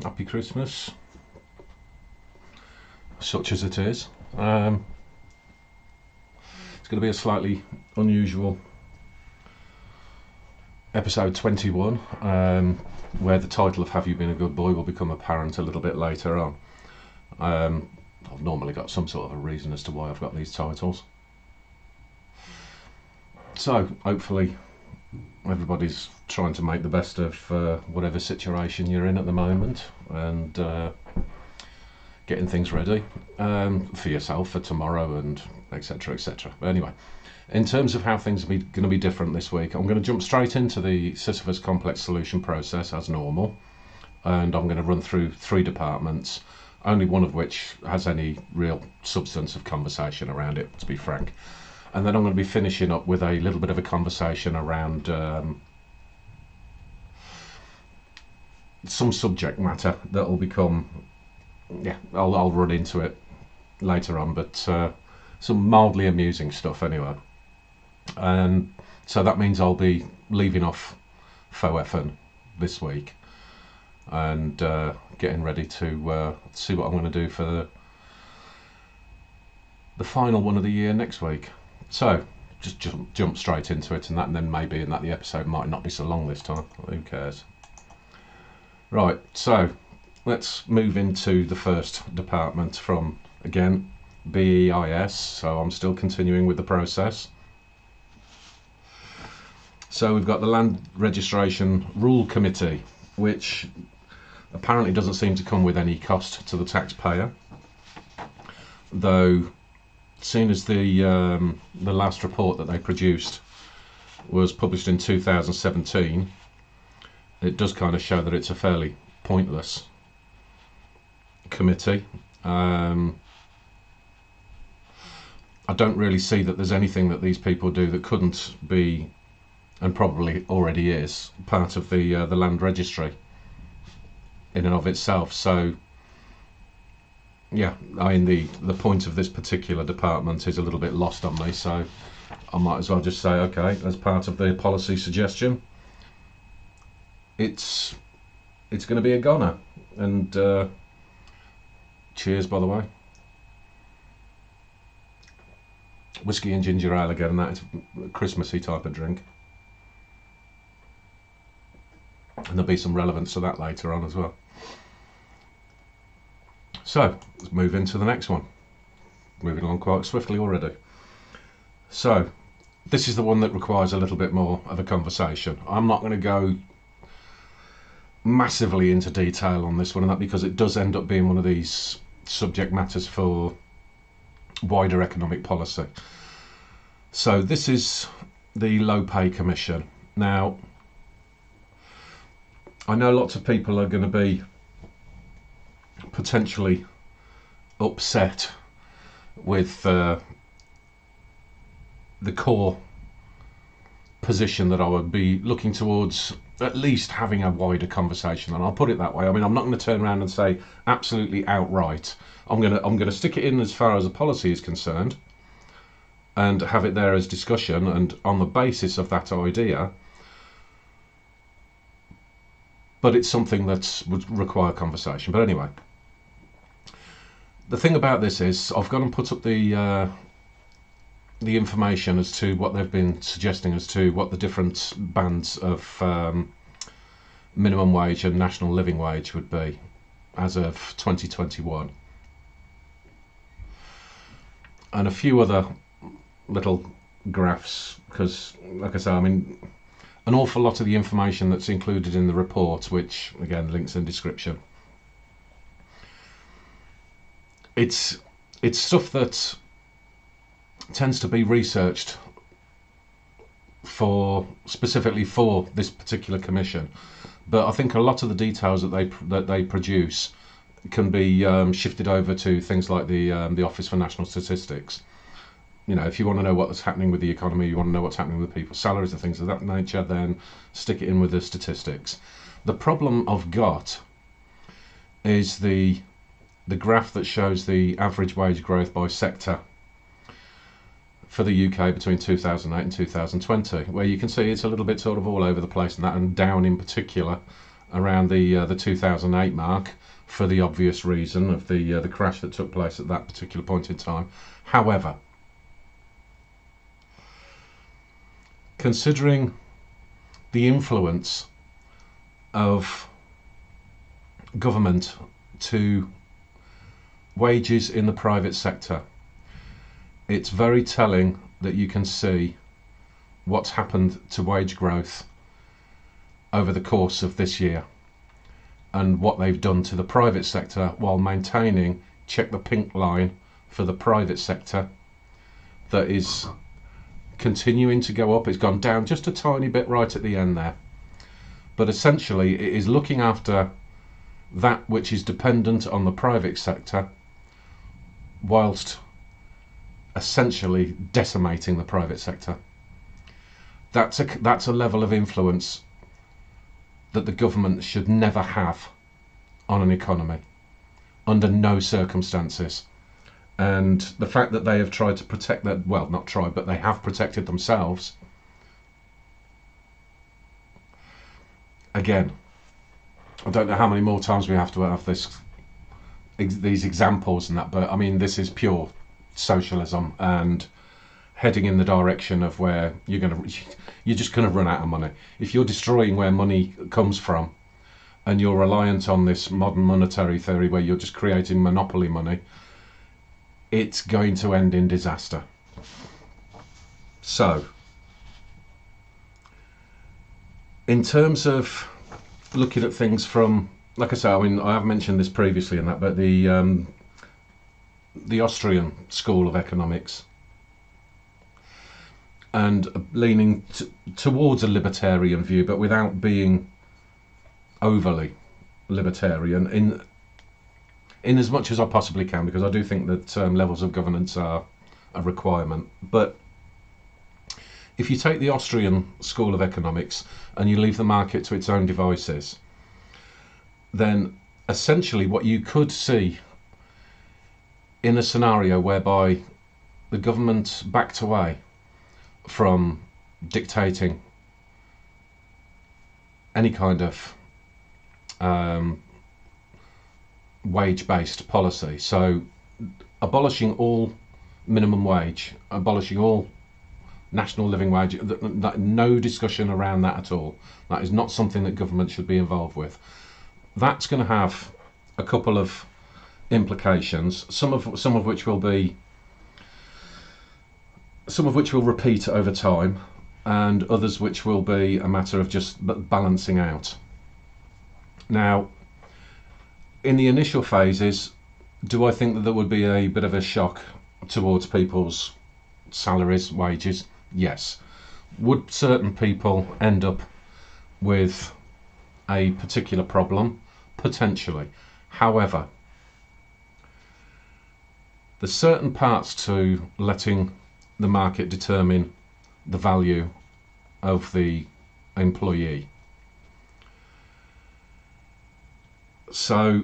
Happy Christmas, such as it is. It's going to be a slightly unusual episode 21, where the title of Have You Been a Good Boy will become apparent a little bit later on. I've normally got some sort of a reason as to why I've got these titles. So, hopefully everybody's trying to make the best of whatever situation you're in at the moment, and getting things ready for yourself for tomorrow, and etc, etc. But anyway, in terms of how things are going to be different this week, I'm going to jump straight into the Sisyphus complex solution process as normal, and I'm going to run through 3 departments, only one of which has any real substance of conversation around it, to be frank. And then I'm going to be finishing up with a little bit of a conversation around some subject matter that will become, I'll run into it later on, but some mildly amusing stuff anyway. And so that means I'll be leaving off FOWEFUN this week and getting ready to see what I'm going to do for the final one of the year next week. So just jump straight into it, and then maybe in that the episode might not be so long this time. Who cares? Right, so let's move into the first department from, again, BEIS. So I'm still continuing with the process. So we've got the Land Registration Rule Committee, which apparently doesn't seem to come with any cost to the taxpayer, though seen as the last report that they produced was published in 2017, it does kind of show that it's a fairly pointless committee. I don't really see that there's anything that these people do that couldn't be, and probably already is, part of the land registry in and of itself. So yeah, I mean the point of this particular department is a little bit lost on me, so I might as well just say, okay, as part of the policy suggestion, it's going to be a goner. And cheers, by the way. Whiskey and ginger ale again, and that is a Christmassy type of drink. And there'll be some relevance to that later on as well. So let's move into the next one. Moving along quite swiftly already. So this is the one that requires a little bit more of a conversation. I'm not going to go massively into detail on this one, and that because it does end up being one of these subject matters for wider economic policy. So this is the Low Pay Commission. Now, I know lots of people are going to be potentially upset with the core position that I would be looking towards at least having a wider conversation, and I'll put it that way. I mean, I'm not going to turn around and say absolutely outright I'm going to stick it in as far as the policy is concerned and have it there as discussion, and on the basis of that idea, but it's something that would require conversation. But anyway, the thing about this is I've gone and put up the information as to what they've been suggesting as to what the different bands of minimum wage and national living wage would be as of 2021, and a few other little graphs, because like I say, I mean, an awful lot of the information that's included in the report, which again links in description, it's stuff that tends to be researched specifically for this particular commission, but I think a lot of the details that they produce can be shifted over to things like the Office for National Statistics. You know, if you want to know what's happening with the economy, you want to know what's happening with people's salaries and things of that nature, then stick it in with the statistics. The problem I've got is the graph that shows the average wage growth by sector for the UK between 2008 and 2020, where you can see it's a little bit sort of all over the place, and down in particular around the 2008 mark, for the obvious reason of the crash that took place at that particular point in time. However, considering the influence of government to wages in the private sector, it's very telling that you can see what's happened to wage growth over the course of this year and what they've done to the private sector while maintaining, check the pink line for the private sector, that is continuing to go up. It's gone down just a tiny bit right at the end there, but essentially it is looking after that which is dependent on the private sector whilst essentially decimating the private sector. That's a level of influence that the government should never have on an economy, under no circumstances. And the fact that they have tried to protect that, well, not tried, but they have protected themselves. Again, I don't know how many more times we have to have these examples and that, but I mean, this is pure socialism and heading in the direction of where you're just going to run out of money. If you're destroying where money comes from and you're reliant on this modern monetary theory where you're just creating monopoly money, it's going to end in disaster. So, in terms of looking at things from, like I say, I mean, I have mentioned this previously in that, but the Austrian school of economics, and leaning towards a libertarian view, but without being overly libertarian in as much as I possibly can, because I do think that levels of governance are a requirement. But if you take the Austrian school of economics and you leave the market to its own devices, then essentially what you could see in a scenario whereby the government backed away from dictating any kind of wage-based policy, so abolishing all minimum wage, abolishing all national living wage, no discussion around that at all. That is not something that government should be involved with. That's going to have a couple of implications, some of which will repeat over time, and others which will be a matter of just balancing out. Now, in the initial phases, do I think that there would be a bit of a shock towards people's salaries, wages? Yes. Would certain people end up with a particular problem? Potentially. However, there's certain parts to letting the market determine the value of the employee. So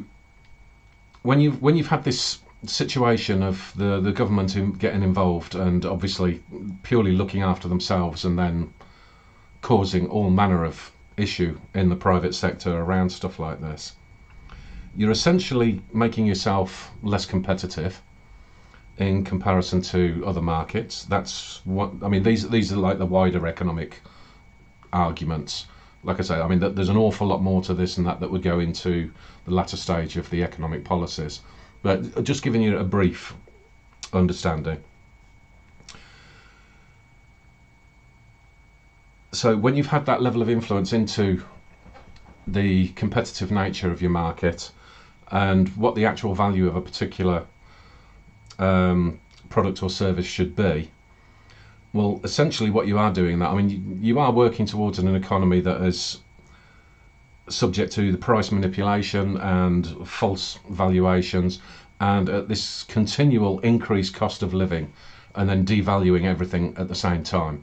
when you've had this situation of the government getting involved and obviously purely looking after themselves and then causing all manner of issue in the private sector around stuff like this, you're essentially making yourself less competitive in comparison to other markets. That's what I mean. These are like the wider economic arguments. Like I say, I mean, there's an awful lot more to this and that would go into the latter stage of the economic policies, but just giving you a brief understanding. So when you've had that level of influence into the competitive nature of your market and what the actual value of a particular product or service should be, well, essentially what you are doing that, I mean, you are working towards an economy that is subject to the price manipulation and false valuations and this continual increased cost of living and then devaluing everything at the same time.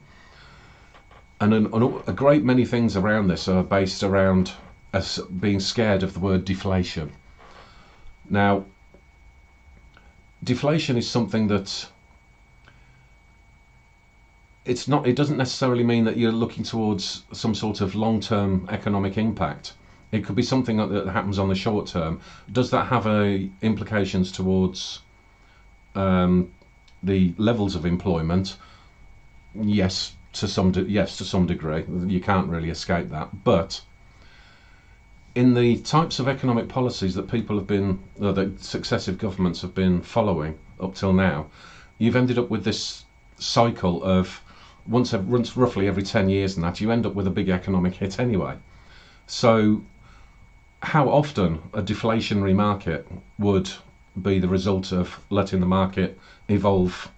And a great many things around this are based around us being scared of the word deflation. Now, deflation is something that it doesn't necessarily mean that you're looking towards some sort of long-term economic impact. It could be something that happens on the short term. Does that have implications towards the levels of employment? Yes, to some degree. You can't really escape that. But in the types of economic policies that people have been, or that successive governments have been following up till now, you've ended up with this cycle of once roughly every 10 years, and that you end up with a big economic hit anyway. So how often a deflationary market would be the result of letting the market evolve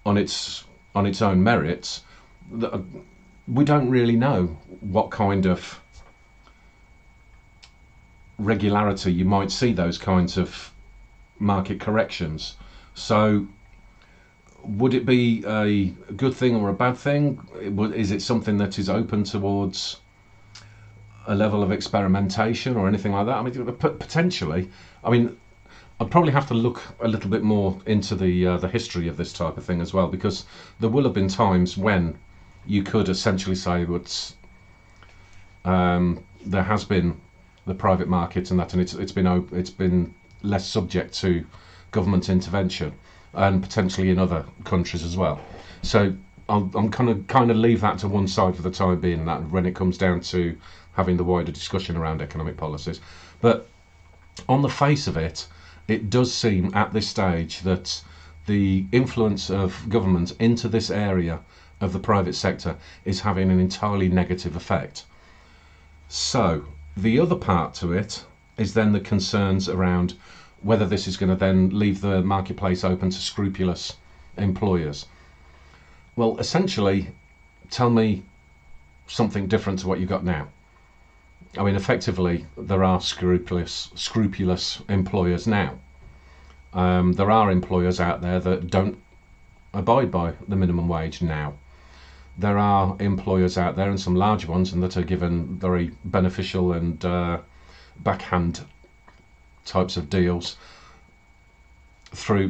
on its own merits, we don't really know what kind of regularity you might see those kinds of market corrections. So would it be a good thing or a bad thing? Is it something that is open towards a level of experimentation or anything like that? I mean, potentially. I mean, I'd probably have to look a little bit more into the history of this type of thing as well, because there will have been times when you could essentially say that there has been the private market and that, and it's been less subject to government intervention, and potentially in other countries as well. So I'm kind of leave that to one side for the time being, that when it comes down to having the wider discussion around economic policies. But on the face of it, it does seem at this stage that the influence of government into this area of the private sector is having an entirely negative effect. So the other part to it is then the concerns around whether this is going to then leave the marketplace open to scrupulous employers. Well, essentially, tell me something different to what you've got now. I mean, effectively, there are scrupulous employers now. There are employers out there that don't abide by the minimum wage now. There are employers out there, and some large ones, and that are given very beneficial and backhand types of deals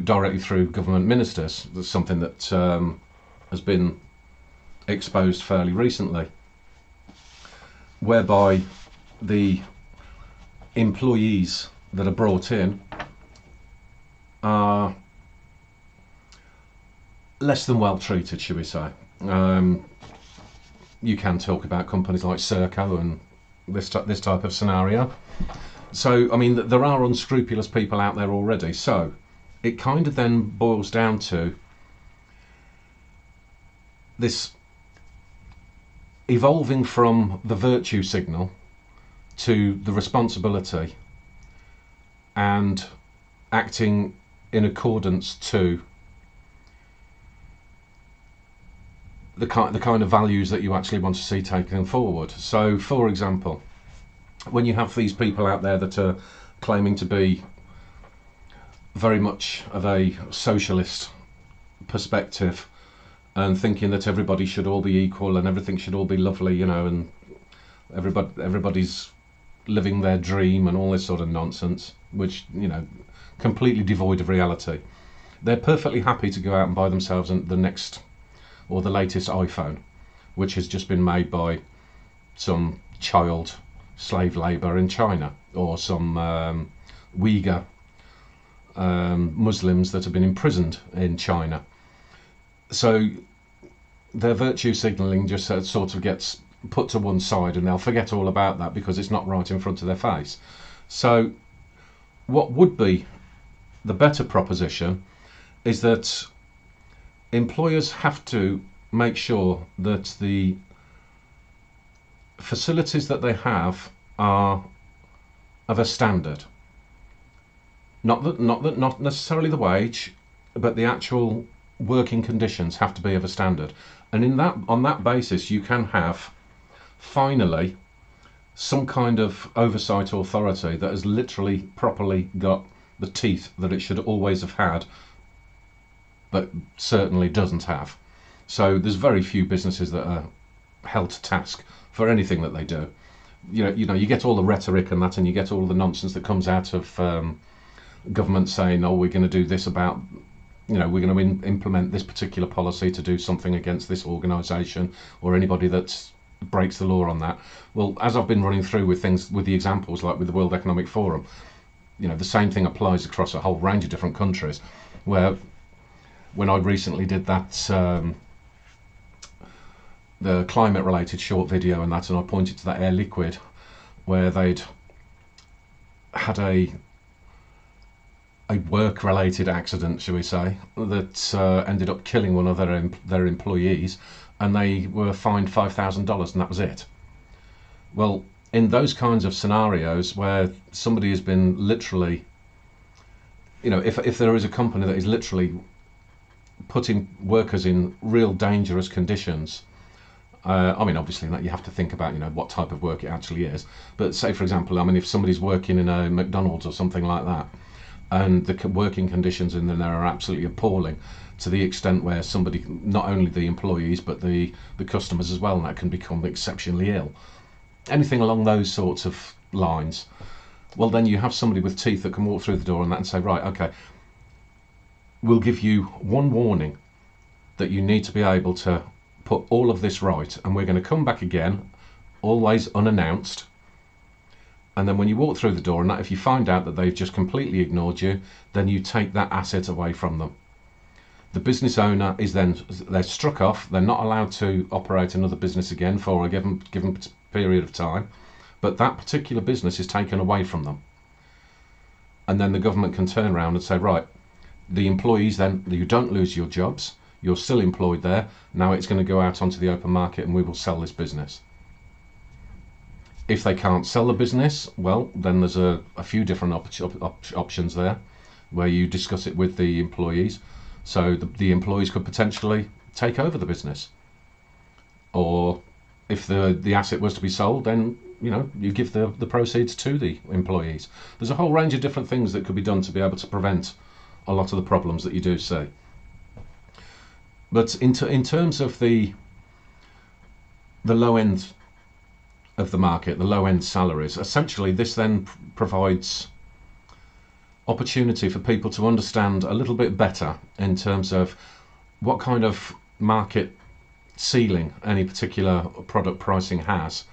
directly through government ministers. That's something that has been exposed fairly recently, whereby the employees that are brought in are less than well treated, should we say. You can talk about companies like Serco and this type of scenario. So, I mean, there are unscrupulous people out there already. So it kind of then boils down to this evolving from the virtue signal to the responsibility and acting in accordance to the kind of values that you actually want to see taken forward. So, for example, when you have these people out there that are claiming to be very much of a socialist perspective and thinking that everybody should all be equal and everything should all be lovely, you know, and everybody's living their dream and all this sort of nonsense, which, you know, completely devoid of reality. They're perfectly happy to go out and buy themselves the next or the latest iPhone, which has just been made by some child slave labour in China, or some Uyghur Muslims that have been imprisoned in China. So their virtue signalling just sort of gets put to one side, and they'll forget all about that because it's not right in front of their face. So what would be the better proposition is that employers have to make sure that the facilities that they have are of a standard. Not necessarily the wage, but the actual working conditions have to be of a standard. And on that basis, you can have finally some kind of oversight authority that has literally properly got the teeth that it should always have had, but certainly doesn't have. So there's very few businesses that are held to task for anything that they do. You know, you get all the rhetoric and that, and you get all the nonsense that comes out of government saying, "Oh, we're going to do this about, you know, we're going to implement this particular policy to do something against this organisation or anybody that's breaks the law on that. Well, as I've been running through with things, with the examples like with the World Economic Forum, the same thing applies across a whole range of different countries. Where when I recently did that, the climate-related short video and that, and I pointed to that Air Liquide, where they'd had a work-related accident, shall we say, that ended up killing one of their employees, and they were fined $5,000, and that was it. Well, in those kinds of scenarios where somebody has been literally, if there is a company that is literally putting workers in real dangerous conditions, obviously you have to think about, what type of work it actually is. But say, for example, if somebody's working in a McDonald's or something like that, and the working conditions in there are absolutely appalling, to the extent where somebody, not only the employees, but the customers as well, and that can become exceptionally ill. Anything along those sorts of lines, well, then you have somebody with teeth that can walk through the door and that and say, right, okay, we'll give you one warning that you need to be able to put all of this right, and we're going to come back again, always unannounced. And then when you walk through the door, and that if you find out that they've just completely ignored you, then you take that asset away from them. The business owner is then, they're struck off, they're not allowed to operate another business again for a given period of time, but that particular business is taken away from them. And then the government can turn around and say, right, the employees then, you don't lose your jobs, you're still employed there, now it's going to go out onto the open market and we will sell this business. If they can't sell the business, well, then there's a few different options there where you discuss it with the employees. So the employees could potentially take over the business. Or if the asset was to be sold, then you give the proceeds to the employees. There's a whole range of different things that could be done to be able to prevent a lot of the problems that you do see. But in terms of the low end of the market, the low end salaries, essentially this then provides opportunity for people to understand a little bit better in terms of what kind of market ceiling any particular product pricing has,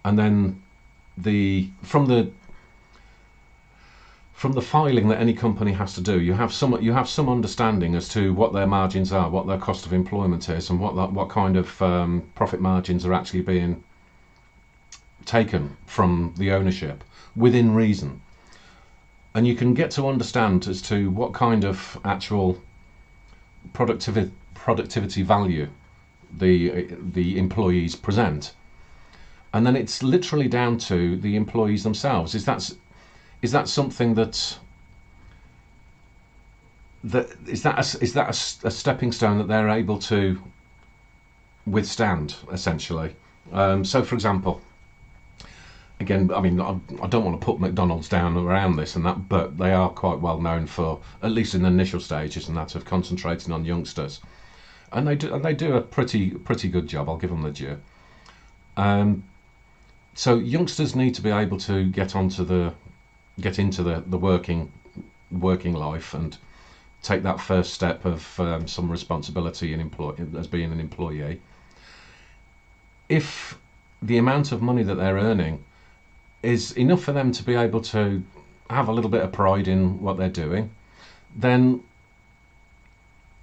and then from the filing that any company has to do, you have some understanding as to what their margins are, what their cost of employment is, and what kind of profit margins are actually being taken from the ownership within reason. And you can get to understand as to what kind of actual productivity value the employees present. And then it's literally down to the employees themselves. Is that something is that a stepping stone that they're able to withstand, essentially? So for example, again, I don't want to put McDonald's down around this and that, but they are quite well known for, at least in the initial stages and that, of concentrating on youngsters, and they do a pretty good job. I'll give them the due. So youngsters need to be able to get into the working life and take that first step of some responsibility as being an employee. If the amount of money that they're earning is enough for them to be able to have a little bit of pride in what they're doing, then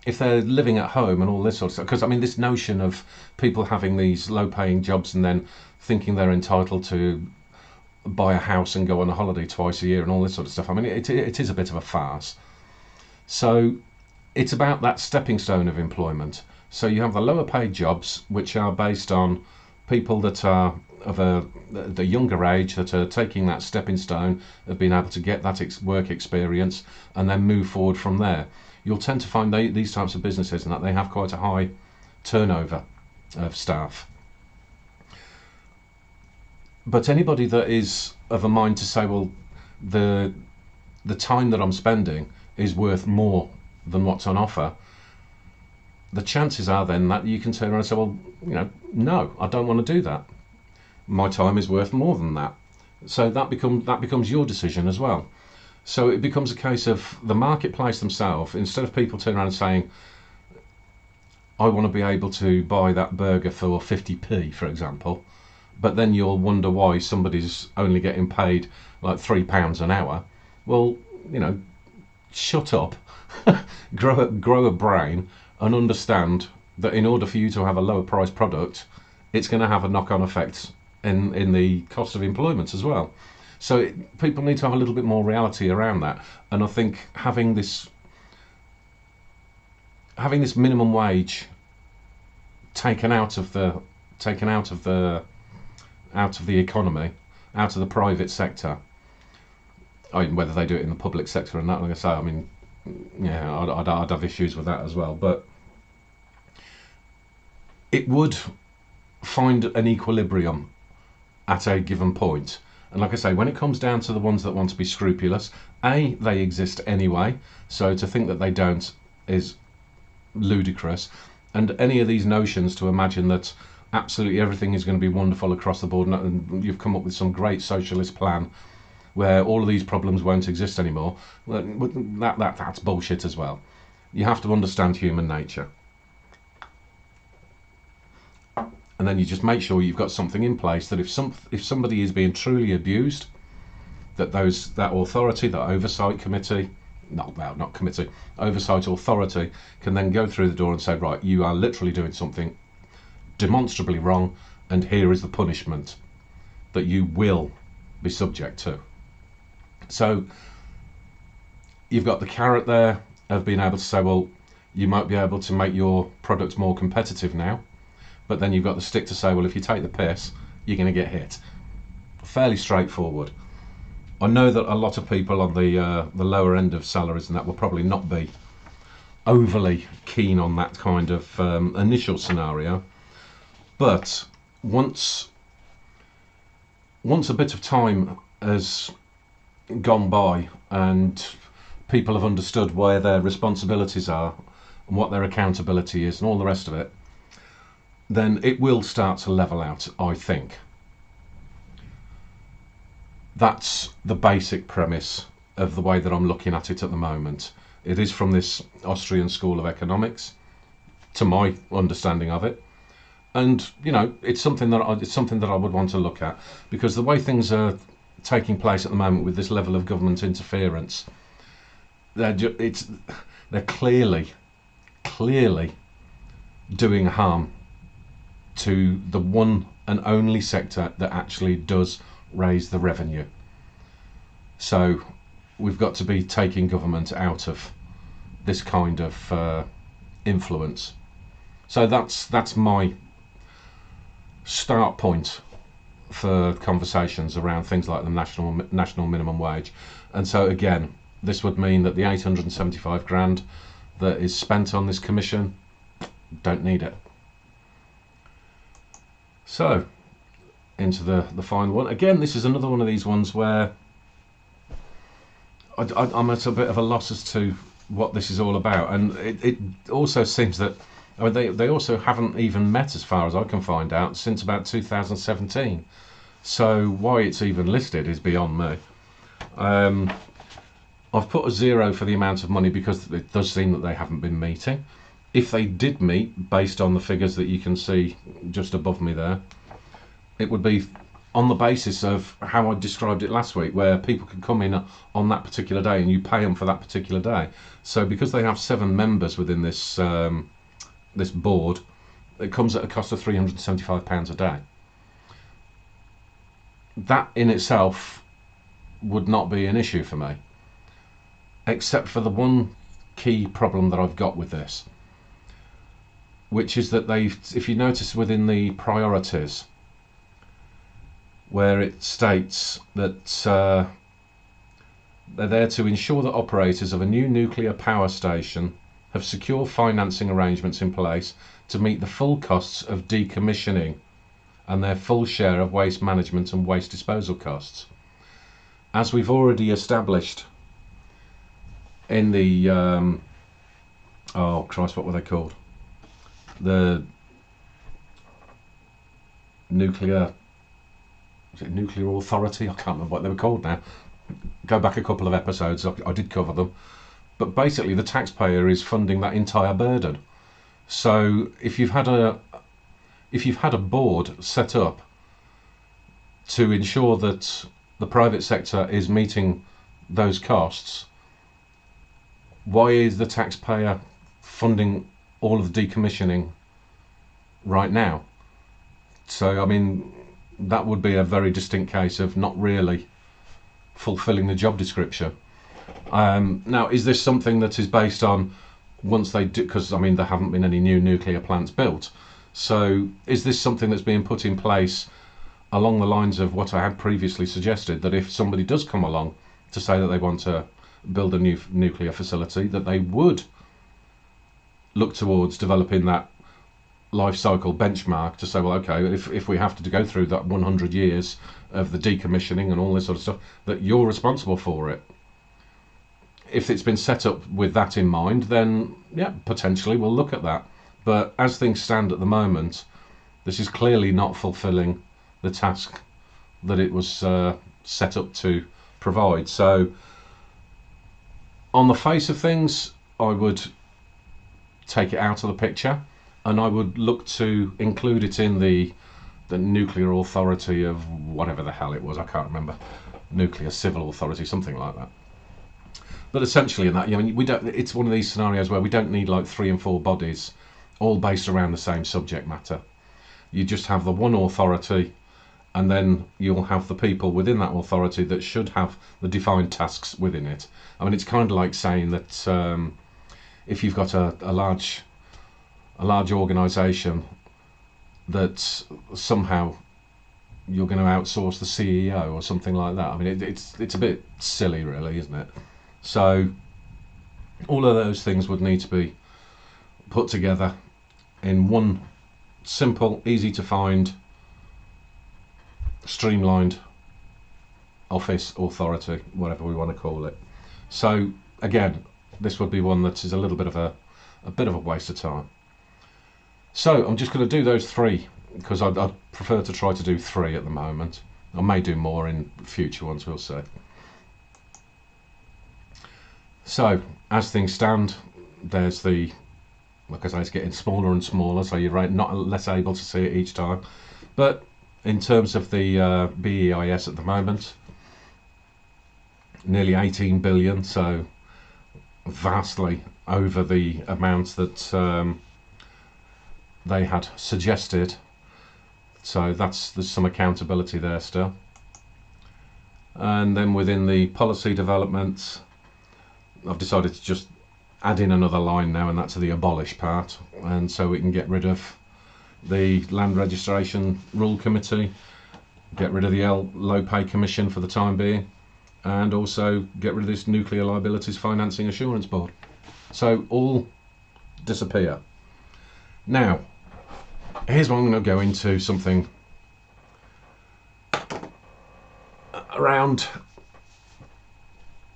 if they're living at home and all this sort of stuff, because this notion of people having these low-paying jobs and then thinking they're entitled to buy a house and go on a holiday twice a year and all this sort of stuff, it is a bit of a farce. So it's about that stepping stone of employment. So you have the lower paid jobs, which are based on people that are of the younger age, that are taking that stepping stone of being able to get that work experience and then move forward from there. You'll tend to find these types of businesses and that they have quite a high turnover of staff. But anybody that is of a mind to say, well, the time that I'm spending is worth more than what's on offer, the chances are then that you can turn around and say, well, no, I don't want to do that. My time is worth more than that. So that becomes your decision as well. So it becomes a case of the marketplace themselves, instead of people turning around and saying, I want to be able to buy that burger for 50p, for example, but then you'll wonder why somebody's only getting paid like £3 an hour. Well, you know, shut up, grow a brain, and understand that in order for you to have a lower price product, it's going to have a knock-on effect in the cost of employment as well. So people need to have a little bit more reality around that, and I think having this minimum wage taken out of the economy, out of the private sector. I mean, whether they do it in the public sector or not, like I say, I mean, yeah, I'd have issues with that as well. But it would find an equilibrium at a given point. And like I say, when it comes down to the ones that want to be scrupulous, they exist anyway. So to think that they don't is ludicrous. And any of these notions to imagine that absolutely everything is going to be wonderful across the board and you've come up with some great socialist plan where all of these problems won't exist anymore, that's bullshit as well. You have to understand human nature. And then you just make sure you've got something in place that if somebody is being truly abused, that authority, that oversight committee, oversight authority can then go through the door and say, right, you are literally doing something demonstrably wrong, and here is the punishment that you will be subject to. So you've got the carrot there of being able to say, well, you might be able to make your products more competitive now, but then you've got the stick to say, well, if you take the piss, you're going to get hit. Fairly straightforward. I know that a lot of people on the lower end of salaries and that will probably not be overly keen on that kind of initial scenario, but once a bit of time has gone by and people have understood where their responsibilities are and what their accountability is and all the rest of it, then it will start to level out, I think. That's the basic premise of the way that I'm looking at it at the moment. It is from this Austrian School of Economics, to my understanding of it, and you know, it's something that I would want to look at, because the way things are taking place at the moment with this level of government interference, they're clearly doing harm to the one and only sector that actually does raise the revenue. So we've got to be taking government out of this kind of influence. So that's my start point for conversations around things like the national minimum wage. And so again, this would mean that the 875 grand that is spent on this commission, don't need it. So into the final one. Again, this is another one of these ones where I'm at a bit of a loss as to what this is all about, and it also seems that, I mean, they also haven't even met, as far as I can find out, since about 2017. So why it's even listed is beyond me. I've put a 0 for the amount of money because it does seem that they haven't been meeting. If they did meet, based on the figures that you can see just above me there, it would be on the basis of how I described it last week, where people can come in on that particular day and you pay them for that particular day. So because they have 7 members within this this board, it comes at a cost of £375 a day. That in itself would not be an issue for me, except for the one key problem that I've got with this, which is that if you notice within the priorities, where it states that they're there to ensure that operators of a new nuclear power station have secure financing arrangements in place to meet the full costs of decommissioning and their full share of waste management and waste disposal costs. As we've already established in the oh Christ, what were they called? The nuclear authority? I can't remember what they were called now. Go back a couple of episodes, I did cover them. But basically the taxpayer is funding that entire burden. So if you've had a board set up to ensure that the private sector is meeting those costs, why is the taxpayer funding all of the decommissioning right now? So I mean, that would be a very distinct case of not really fulfilling the job description. Now, is this something that is based on once they do, because I mean there haven't been any new nuclear plants built, so is this something that's being put in place along the lines of what I had previously suggested, that if somebody does come along to say that they want to build a new nuclear facility, that they would look towards developing that life cycle benchmark to say, well, okay, if we have to go through that 100 years of the decommissioning and all this sort of stuff, that you're responsible for it. If it's been set up with that in mind, then yeah, potentially we'll look at that. But as things stand at the moment, this is clearly not fulfilling the task that it was set up to provide. So on the face of things, I would take it out of the picture, and I would look to include it in the nuclear authority of whatever the hell it was, I can't remember, nuclear civil authority, something like that. But essentially in that, you know, we don't, it's one of these scenarios where we don't need like 3 and 4 bodies all based around the same subject matter. You just have the one authority, and then you'll have the people within that authority that should have the defined tasks within it. I mean, it's kind of like saying that if you've got a large organisation, that somehow you're going to outsource the CEO or something like that. I mean, it's a bit silly, really, isn't it? So all of those things would need to be put together in one simple, easy to find, streamlined office authority, whatever we want to call it. So again, this would be one that is a little bit of a waste of time. So I'm just going to do those 3 because I'd prefer to try to do 3 at the moment. I may do more in future ones, we'll see. So as things stand, there's the, like I say, it's getting smaller and smaller, so you're not less able to see it each time. But in terms of the BEIS at the moment, nearly 18 billion, so vastly over the amounts that they had suggested. So there's some accountability there still. And then within the policy developments, I've decided to just add in another line now, and that's the abolish part, and so we can get rid of the Land Registration Rule Committee, get rid of the Low Pay Commission for the time being, and also get rid of this Nuclear Liabilities Financing Assurance Board. So all disappear. Now, here's what I'm going to go into, something around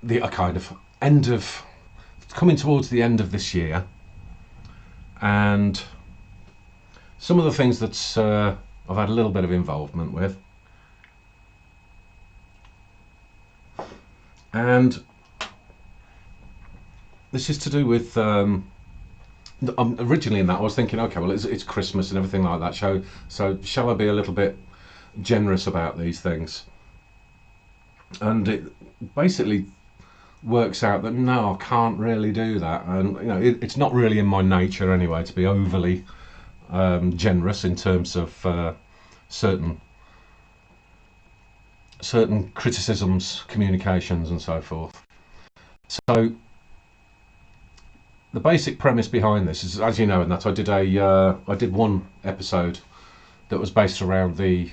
the kind of coming towards the end of this year, and some of the things that I've had a little bit of involvement with. And this is to do with originally in that I was thinking, okay, well, it's Christmas and everything like that, so shall I be a little bit generous about these things? And it basically works out that no, I can't really do that, and you know, it's not really in my nature anyway to be overly generous in terms of certain criticisms, communications, and so forth. So the basic premise behind this is, as you know, in that I did one episode that was based around the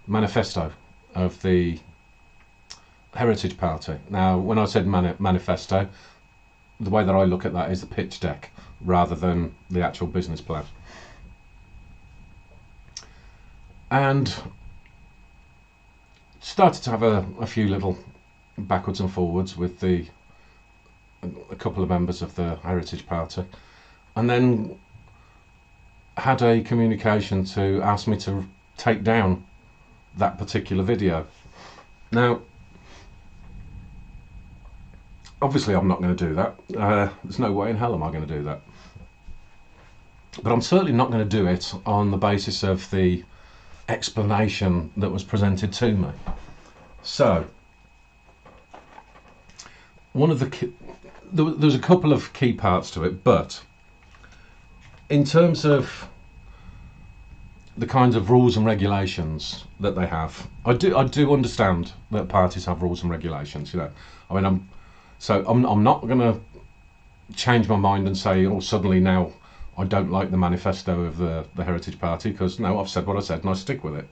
manifesto of the Heritage Party. Now, when I said manifesto, the way that I look at that is the pitch deck rather than the actual business plan. And started to have a few little backwards and forwards with a couple of members of the Heritage Party, and then had a communication to ask me to take down that particular video. Now, obviously I'm not going to do that. There's no way in hell am I going to do that. But I'm certainly not going to do it on the basis of the explanation that was presented to me. So, there's a couple of key parts to it, but in terms of the kinds of rules and regulations that they have, I do understand that parties have rules and regulations. I mean, I'm not going to change my mind and say, oh, suddenly now I don't like the manifesto of the Heritage Party, because no, I've said what I said and I stick with it.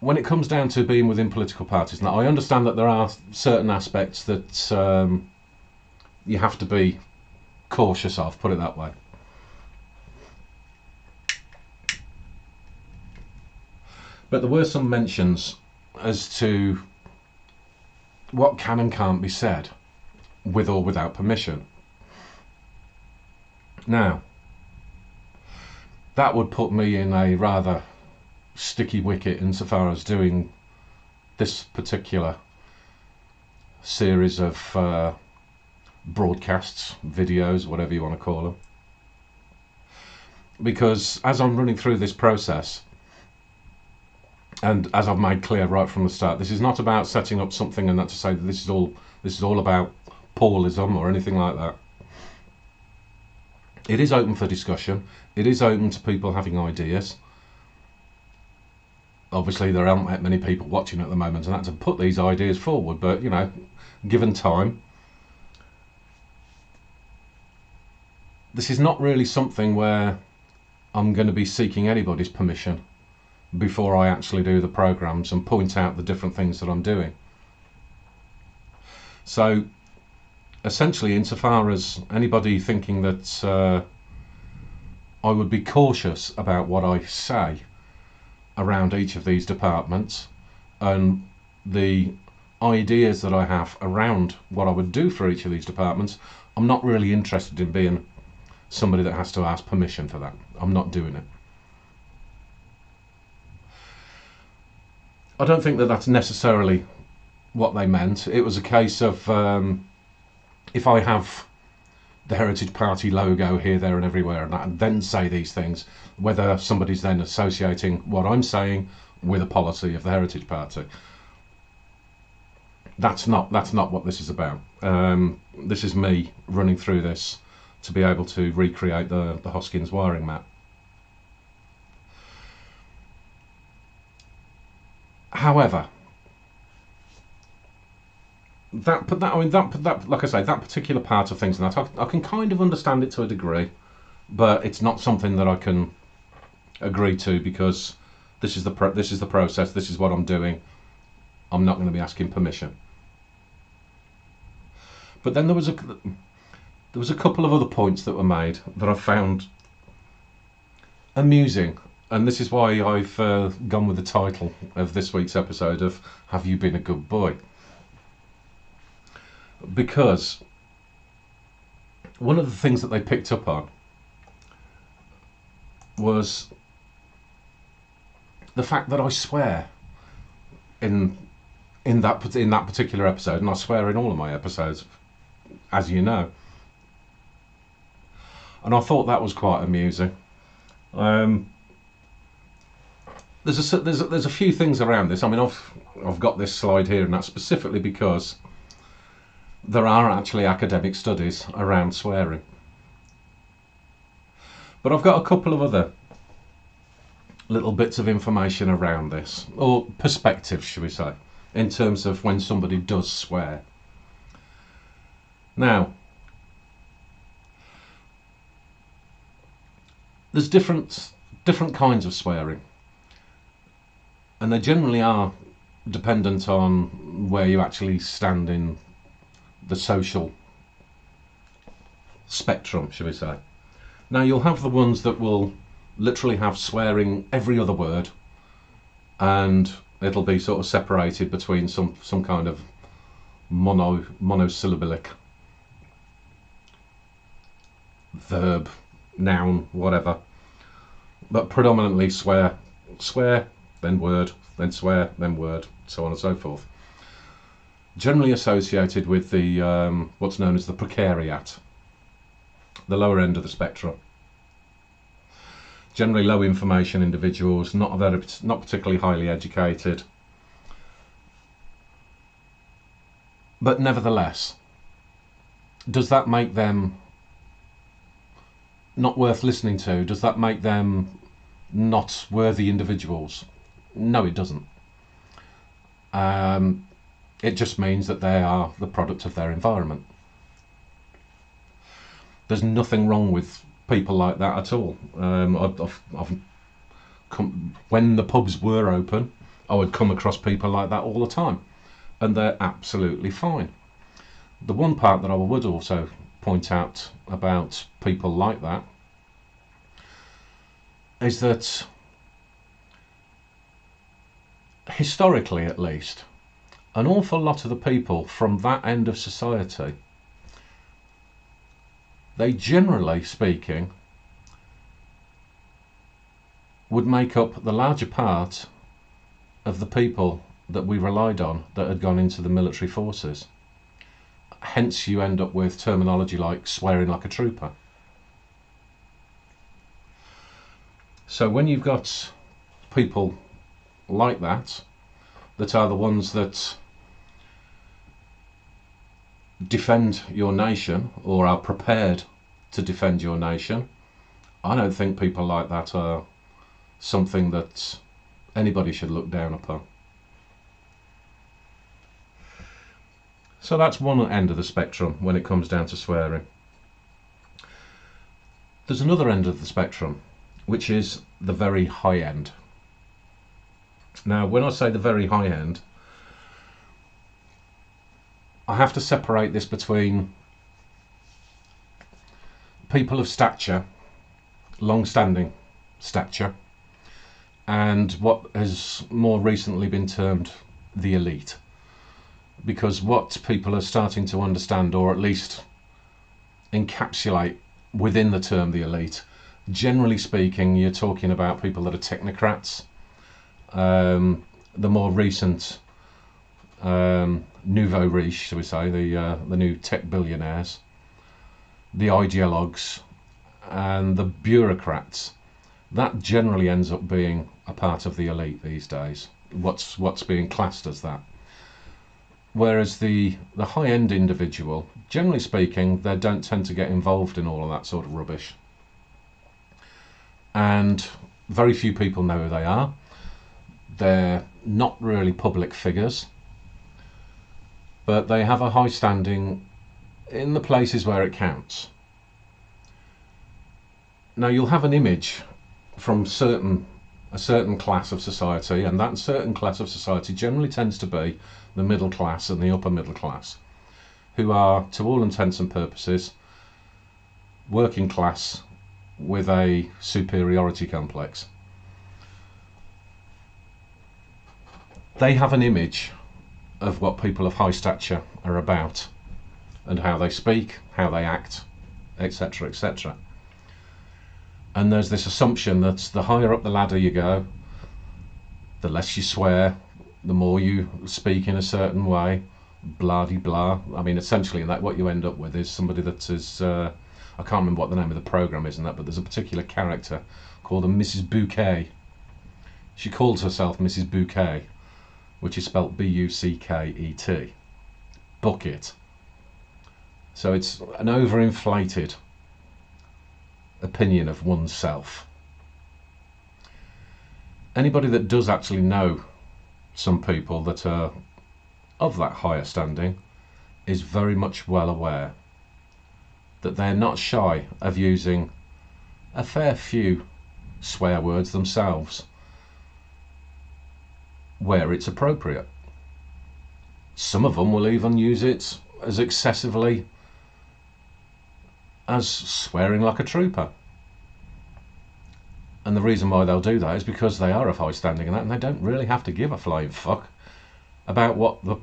When it comes down to being within political parties, now I understand that there are certain aspects that you have to be cautious of, put it that way. But there were some mentions as to what can and can't be said with or without permission. Now, that would put me in a rather sticky wicket insofar as doing this particular series of broadcasts, videos, whatever you want to call them. Because as I'm running through this process, and as I've made clear right from the start, this is not about setting up something and that to say that this is all about Paulism or anything like that. It is open for discussion. It is open to people having ideas. Obviously, there aren't that many people watching at the moment, and that's to put these ideas forward. But given time, this is not really something where I'm going to be seeking anybody's permission before I actually do the programs and point out the different things that I'm doing. So essentially, insofar as anybody thinking that I would be cautious about what I say around each of these departments and the ideas that I have around what I would do for each of these departments, I'm not really interested in being somebody that has to ask permission for that. I'm not doing it. I don't think that that's necessarily what they meant. It was a case of if I have the Heritage Party logo here, there and everywhere, and I then say these things, whether somebody's then associating what I'm saying with a policy of the Heritage Party. That's not what this is about. This is me running through this to be able to recreate the Hoskins wiring map. However, that like I say, that particular part of things, and that I can kind of understand it to a degree, but it's not something that I can agree to, because this is the process. This is what I'm doing. I'm not going to be asking permission. But then there was a couple of other points that were made that I found amusing. And this is why I've gone with the title of this week's episode of Have You Been a Good Boy? Because one of the things that they picked up on was the fact that I swear in that particular episode, and I swear in all of my episodes, as you know. And I thought that was quite amusing. There's a few things around this. I mean, I've got this slide here, and that's specifically because there are actually academic studies around swearing. But I've got a couple of other little bits of information around this, or perspectives, should we say, in terms of when somebody does swear. Now, there's different kinds of swearing, and they generally are dependent on where you actually stand in the social spectrum, shall we say. Now, you'll have the ones that will literally have swearing every other word, and it'll be sort of separated between some kind of monosyllabic verb, noun, whatever, but predominantly swear, then word, then swear, then word, so on and so forth. Generally associated with the what's known as the precariat the lower end of the spectrum. Generally low information individuals, not particularly highly educated, but nevertheless, does that make them not worth listening to? Does that make them not worthy individuals? No, it doesn't. It just means that they are the product of their environment. There's nothing wrong with people like that at all. When the pubs were open, I would come across people like that all the time, and they're absolutely fine. The one part that I would also point out about people like that is that, historically at least, an awful lot of the people from that end of society, they generally speaking would make up the larger part of the people that we relied on that had gone into the military forces. Hence you end up with terminology like swearing like a trooper. So when you've got people like that are the ones that defend your nation or are prepared to defend your nation, I don't think people like that are something that anybody should look down upon. So that's one end of the spectrum when it comes down to swearing. There's another end of the spectrum, which is the very high end. Now, when I say the very high end, I have to separate this between people of stature, long-standing stature, and what has more recently been termed the elite. Because what people are starting to understand, or at least encapsulate within the term the elite, generally speaking, you're talking about people that are technocrats, the more recent nouveau riche, shall we say, the new tech billionaires, the ideologues, and the bureaucrats. That generally ends up being a part of the elite these days. What's being classed as that. Whereas the high-end individual, generally speaking, they don't tend to get involved in all of that sort of rubbish. And very few people know who they are. They're not really public figures, but they have a high standing in the places where it counts. Now, you'll have an image from a certain class of society, and that certain class of society generally tends to be the middle class and the upper middle class, who are, to all intents and purposes, working class with a superiority complex. They have an image of what people of high stature are about, and how they speak, how they act, etc., etc. And there's this assumption that the higher up the ladder you go, the less you swear, the more you speak in a certain way, blah-de-blah. I mean, essentially, that what you end up with is somebody that is, I can't remember what the name of the program is in that, but there's a particular character called a Mrs. Bouquet. She calls herself Mrs. Bouquet, which is spelt B-U-C-K-E-T. Bucket. So it's an overinflated opinion of oneself. Anybody that does actually know some people that are of that higher standing is very much well aware that they're not shy of using a fair few swear words themselves where it's appropriate. Some of them will even use it as excessively as swearing like a trooper. And the reason why they'll do that is because they are of high standing in that, and they don't really have to give a flying fuck about what the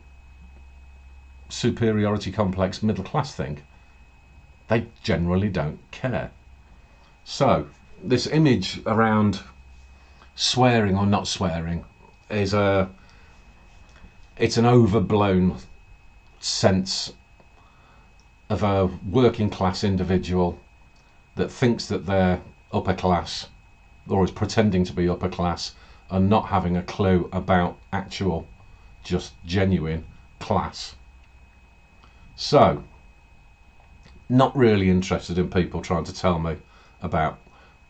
superiority complex middle class think. They generally don't care. So this image around swearing or not swearing is it's an overblown sense of a working class individual that thinks that they're upper class or is pretending to be upper class and not having a clue about actual, just genuine class. So, not really interested in people trying to tell me about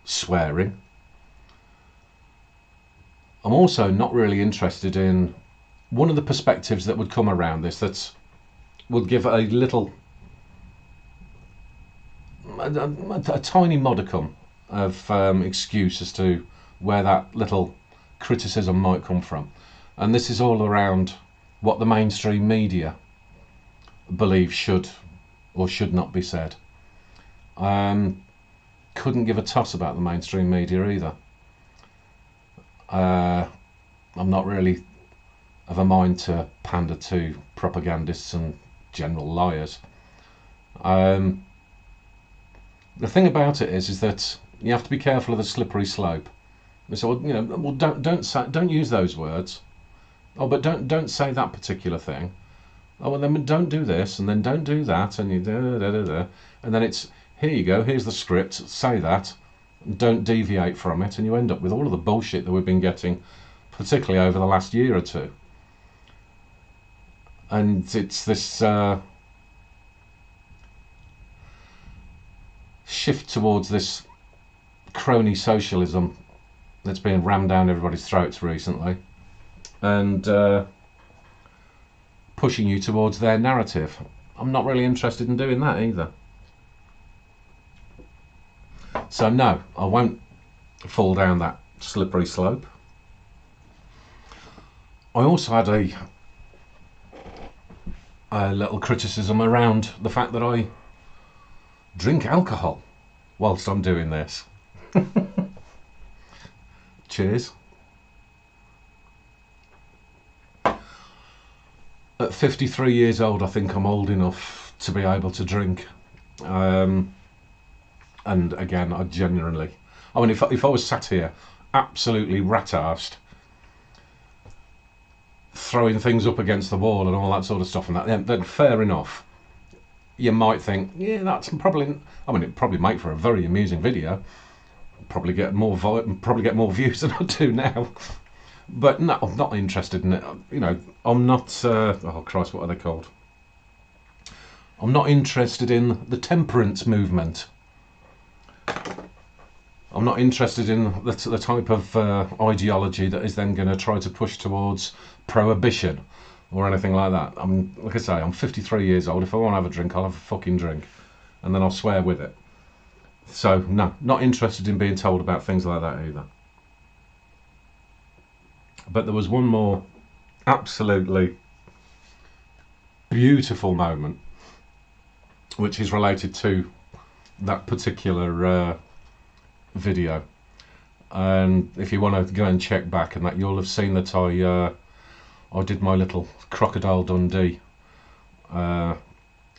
swearing. I'm also not really interested in one of the perspectives that would come around this that would give a little, a tiny modicum of excuse as to where that little criticism might come from. And this is all around what the mainstream media believe should or should not be said. Couldn't give a toss about the mainstream media either. I'm not really of a mind to pander to propagandists and general liars. The thing about it is that you have to be careful of the slippery slope. So, you know, well, don't use those words. Oh, but don't say that particular thing. Oh, well, then don't do this, and then don't do that, and you and then it's, here you go, here's the script, say that, don't deviate from it, and you end up with all of the bullshit that we've been getting, particularly over the last year or two. And it's this shift towards this crony socialism that's being rammed down everybody's throats recently, and pushing you towards their narrative. I'm not really interested in doing that either. So no, I won't fall down that slippery slope. I also had a little criticism around the fact that I drink alcohol whilst I'm doing this. Cheers. At 53 years old, I think I'm old enough to be able to drink. And again, I genuinely, I mean, if I was sat here absolutely rat-arsed, throwing things up against the wall and all that sort of stuff and that, then fair enough. You might think, yeah, that's probably, I mean, it'd probably make for a very amusing video. Probably get more views than I do now. But no, I'm not interested in it. You know, I'm not, oh Christ, what are they called? I'm not interested in the temperance movement. I'm not interested in the type of ideology that is then going to try to push towards prohibition or anything like that. I'm, like I say, I'm 53 years old. If I want to have a drink, I'll have a fucking drink, and then I'll swear with it. So no, not interested in being told about things like that either. But there was one more absolutely beautiful moment, which is related to that particular video. And if you want to go and check back and that, you'll have seen that I did my little Crocodile Dundee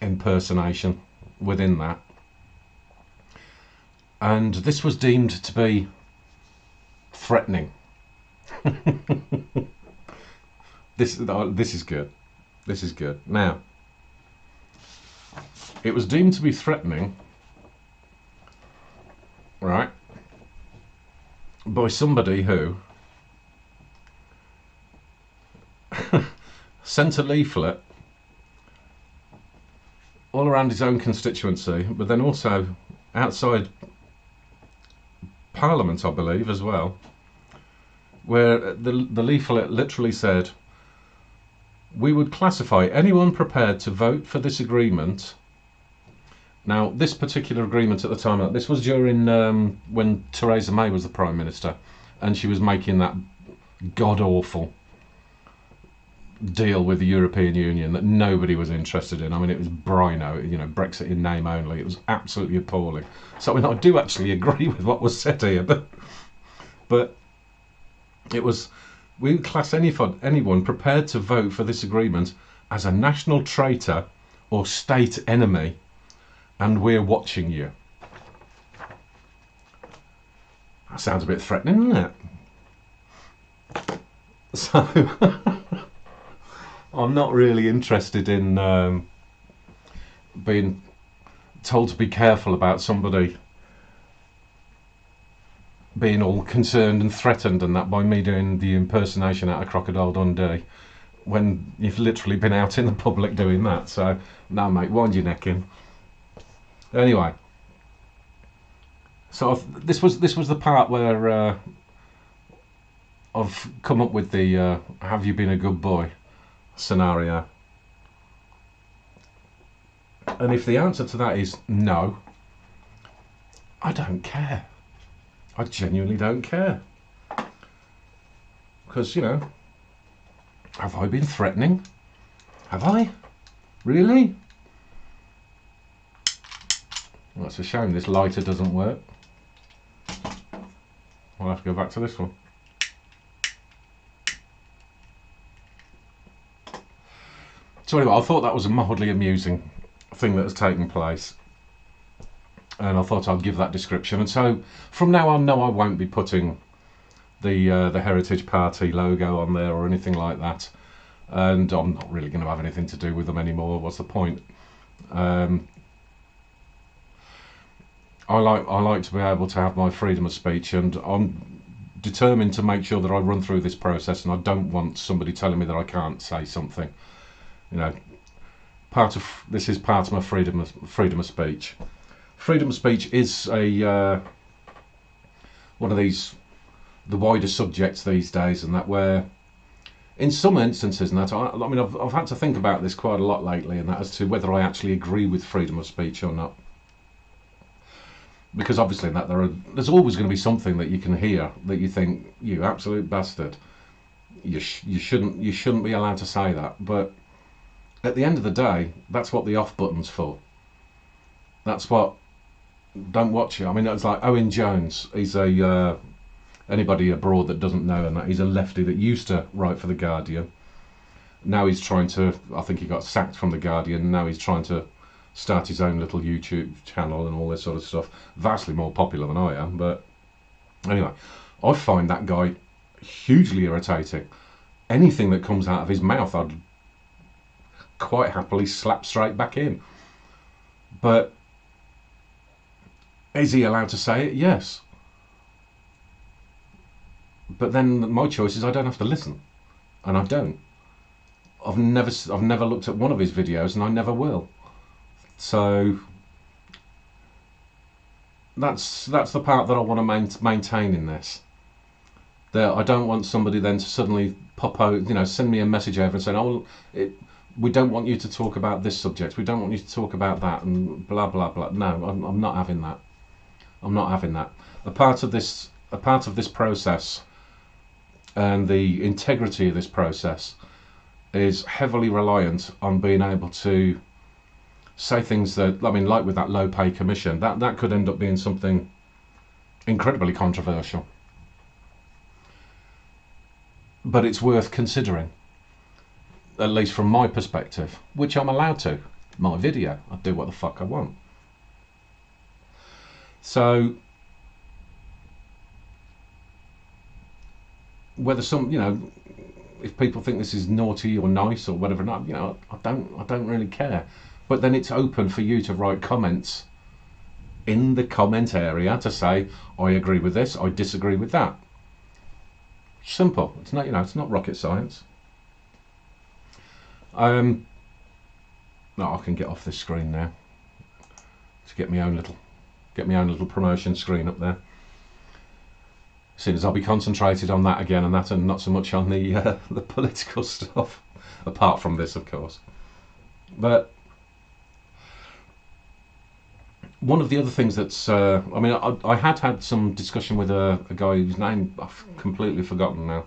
impersonation within that. And this was deemed to be threatening. This is good. This is good. Now, it was deemed to be threatening, right, by somebody who sent a leaflet all around his own constituency, but then also outside Parliament, I believe, as well, where the leaflet literally said, "We would classify anyone prepared to vote for this agreement." Now, this particular agreement at the time, this was during when Theresa May was the Prime Minister, and she was making that god-awful deal with the European Union that nobody was interested in. I mean, it was Brino, you know, Brexit in name only. It was absolutely appalling. So, I mean, I do actually agree with what was said here, but it was, we would class anyone prepared to vote for this agreement as a national traitor or state enemy, and we're watching you. That sounds a bit threatening, doesn't it? So, I'm not really interested in being told to be careful about somebody being all concerned and threatened and that by me doing the impersonation out of Crocodile Dundee when you've literally been out in the public doing that. So, no, mate, wind your neck in. Anyway, so this was the part where I've come up with the "Have you been a good boy?" scenario. And if the answer to that is no, I don't care. I genuinely don't care. Because, you know, have I been threatening? Have I? Really? Well, it's a shame this lighter doesn't work. I'll have to go back to this one. So anyway, I thought that was a mildly amusing thing that has taken place, and I thought I'd give that description. And so from now on, no, I won't be putting the Heritage Party logo on there or anything like that, and I'm not really going to have anything to do with them anymore. What's the point? I like to be able to have my freedom of speech, and I'm determined to make sure that I run through this process, and I don't want somebody telling me that I can't say something. You know, this is part of my freedom of speech. Freedom of speech is a one of the wider subjects these days, and that where, in some instances, and that I mean, I've had to think about this quite a lot lately, and that as to whether I actually agree with freedom of speech or not. Because obviously, in that there's always going to be something that you can hear that you think, you absolute bastard, you shouldn't be allowed to say that. But at the end of the day, that's what the off button's for. That's what, don't watch it. I mean, it's like Owen Jones. He's a anybody abroad that doesn't know, and that he's a lefty that used to write for the Guardian. Now he's trying to, I think he got sacked from the Guardian, and now he's trying to start his own little YouTube channel and all this sort of stuff. Vastly more popular than I am, but anyway, I find that guy hugely irritating. Anything that comes out of his mouth, I'd quite happily slap straight back in. But is he allowed to say it? Yes. But then my choice is I don't have to listen, and I don't. I've never looked at one of his videos, and I never will. So that's the part that I want to maintain in this. That I don't want somebody then to suddenly pop out, you know, send me a message over and say, "Oh, we don't want you to talk about this subject. We don't want you to talk about that," and blah blah blah. No, I'm not having that. I'm not having that. A part of this process, and the integrity of this process, is heavily reliant on being able to say things that, I mean, like with that low pay commission, that could end up being something incredibly controversial. But it's worth considering, at least from my perspective, which I'm allowed to. My video, I do what the fuck I want. So whether if people think this is naughty or nice or whatever, not, I don't really care. But then it's open for you to write comments in the comment area to say, I agree with this, I disagree with that. Simple. It's not, it's not rocket science. No, I can get off this screen now to get my own little promotion screen up there. As soon as I'll be concentrated on that again, and not so much on the political stuff, apart from this, of course. But one of the other things that's, I mean, I had some discussion with a guy whose name I've completely forgotten now,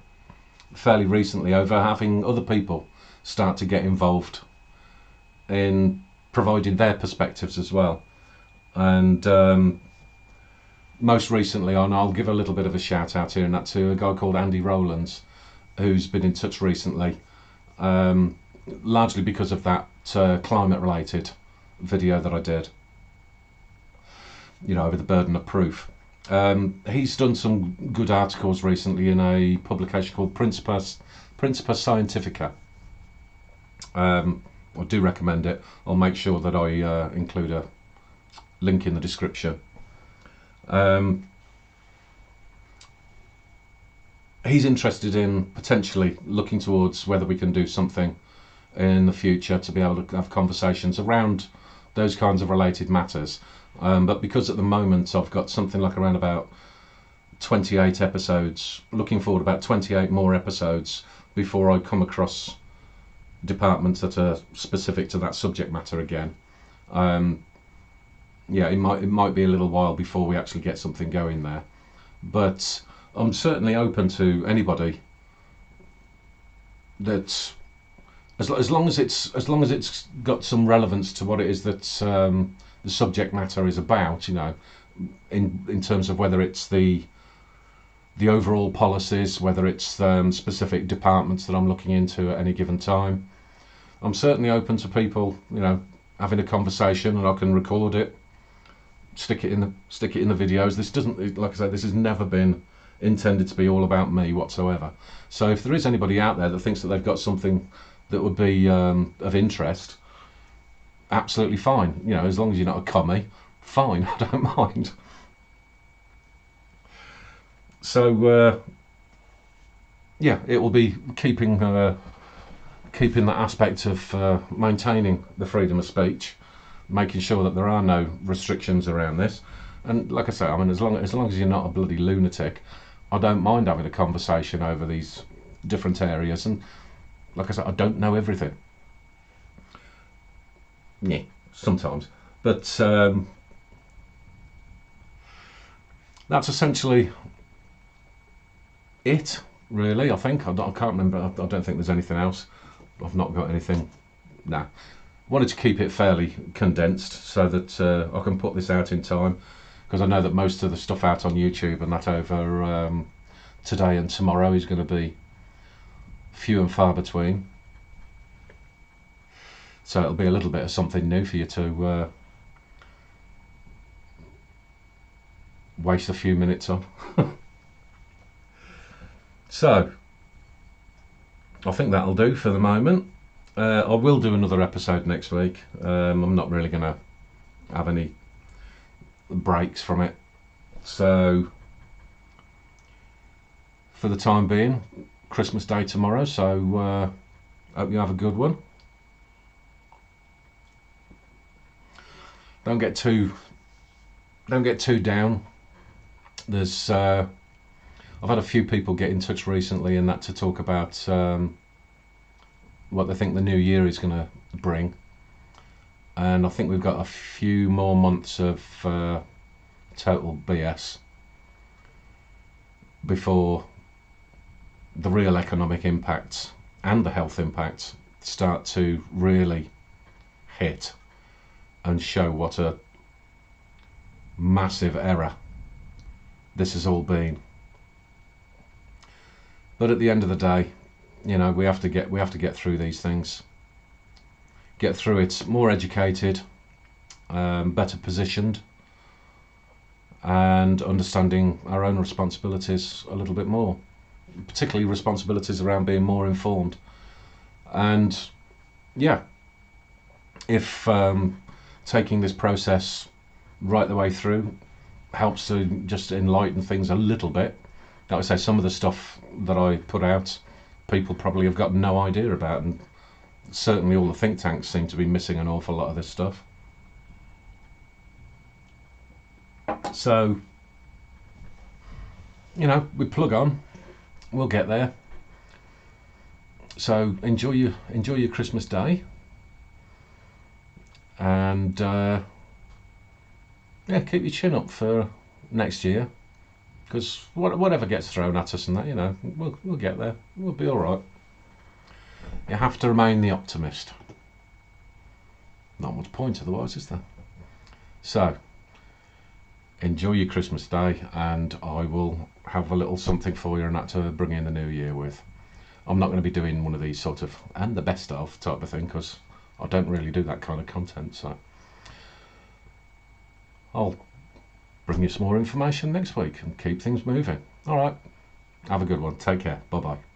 fairly recently, over having other people start to get involved in providing their perspectives as well. And most recently, I'll give a little bit of a shout out here, and that to a guy called Andy Rowlands, who's been in touch recently, largely because of that climate related video that I did, over the burden of proof. He's done some good articles recently in a publication called Principia Scientifica. I do recommend it. I'll make sure that I include a link in the description. he's interested in potentially looking towards whether we can do something in the future to be able to have conversations around those kinds of related matters. But because at the moment I've got something like around about 28 episodes, looking forward about 28 more episodes before I come across departments that are specific to that subject matter again. Yeah, it might be a little while before we actually get something going there, but I'm certainly open to anybody that, as long as it's got some relevance to what it is that the subject matter is about, you know, in terms of whether it's the overall policies, whether it's specific departments that I'm looking into at any given time. I'm certainly open to people, you know, having a conversation, and I can record it, stick it in the videos. This doesn't, like I said, this has never been intended to be all about me whatsoever. So if there is anybody out there that thinks that they've got something that would be of interest, absolutely fine. You know, as long as you're not a commie, fine. I don't mind. So yeah, it will be keeping that aspect of maintaining the freedom of speech, making sure that there are no restrictions around this. And like I say, I mean, as long as you're not a bloody lunatic, I don't mind having a conversation over these different areas. And like I said, I don't know everything. Yeah, sometimes. But that's essentially it, really. I think I can't remember. I don't think there's anything else. I've not got anything. Nah. Wanted to keep it fairly condensed so that I can put this out in time, because I know that most of the stuff out on YouTube and that over today and tomorrow is going to be few and far between. So it'll be a little bit of something new for you to waste a few minutes on. So I think that'll do for the moment. I will do another episode next week. I'm not really going to have any breaks from it. So for the time being, Christmas Day tomorrow, so hope you have a good one. Don't get too down. There's I've had a few people get in touch recently and that to talk about what they think the new year is going to bring, and I think we've got a few more months of total BS before the real economic impacts and the health impacts start to really hit and show what a massive error this has all been. But at the end of the day, you know, we have to get through these things, get through it more educated, better positioned, and understanding our own responsibilities a little bit more, particularly responsibilities around being more informed. And yeah, if taking this process right the way through helps to just enlighten things a little bit. Like I say, some of the stuff that I put out, people probably have got no idea about, and certainly all the think tanks seem to be missing an awful lot of this stuff. So, you know, we plug on, we'll get there. So enjoy your Christmas Day, and yeah, keep your chin up for next year, because whatever gets thrown at us and that, you know, we'll get there. We'll be all right. You have to remain the optimist. Not much point otherwise, is there? So enjoy your Christmas Day, and I will have a little something for you and that to bring in the new year with. I'm not going to be doing one of these sort of and the best of type of thing, because I don't really do that kind of content. So I'll bring you some more information next week and keep things moving. All right, have a good one. Take care. Bye bye.